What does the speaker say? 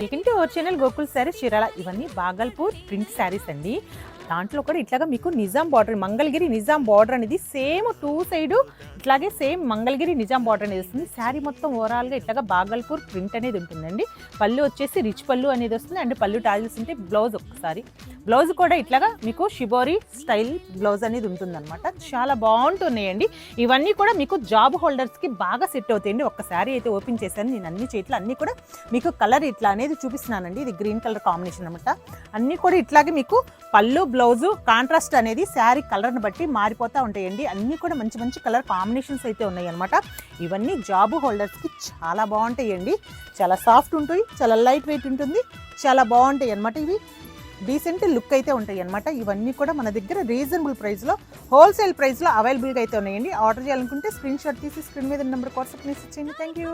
Welcome to our channel Gokul saris Chirala. ఇవన్నీ Bhagalpur print saris అండి. దాంట్లో కూడా ఇట్లాగా మీకు నిజాం బార్డర్, మంగళగిరి నిజాం బార్డర్ అనేది సేమ్ టూ సైడ్ ఇట్లాగే సేమ్ మంగళగిరి నిజాం బార్డర్ అనేది వస్తుంది. శారీ మొత్తం ఓవరాల్గా ఇట్లాగా బాగల్పూర్ ప్రింట్ అనేది ఉంటుందండి. పళ్ళు వచ్చేసి రిచ్ పళ్ళు అనేది వస్తుంది అండ్ పళ్ళు టాజిల్స్ ఉంటే బ్లౌజ్ ఒక్కసారి బ్లౌజ్ కూడా ఇట్లాగా మీకు షిబోరి స్టైల్ బ్లౌజ్ అనేది ఉంటుందన్నమాట. చాలా బాగుంటున్నాయండి. ఇవన్నీ కూడా మీకు జాబ్ హోల్డర్స్కి బాగా సెట్ అవుతాయండి. ఒక్కసారి అయితే ఓపెన్ చేశాను నేను. అన్ని చేతులు అన్నీ కూడా మీకు కలర్ ఇట్లా అనేది చూపిస్తున్నానండి. ఇది గ్రీన్ కలర్ కాంబినేషన్ అనమాట. అన్నీ కూడా ఇట్లాగే మీకు పళ్ళు బ్లౌజు కాంట్రాస్ట్ అనేది శారీ కలర్ని బట్టి మారిపోతూ ఉంటాయండి. అన్నీ కూడా మంచి మంచి కలర్ కాంబినేషన్స్ అయితే ఉన్నాయి అనమాట. ఇవన్నీ జాబ్ హోల్డర్స్కి చాలా బాగుంటాయండి. చాలా సాఫ్ట్ ఉంటాయి, చాలా లైట్ వెయిట్ ఉంటుంది, చాలా బాగుంటాయి అనమాట. ఇవి డీసెంట్ లుక్ అయితే ఉంటాయి అనమాట. ఇవన్నీ కూడా మన దగ్గర రీజనబుల్ ప్రైస్లో హోల్సేల్ ప్రైస్లో అవైలబుల్గా అయితే ఉన్నాయండి. ఆర్డర్ చేయాలనుకుంటే స్క్రీన్ షాట్ తీసి స్క్రీన్ మీద నెంబర్ వాట్సాప్ మెసేజ్ చేయండి. Thank you.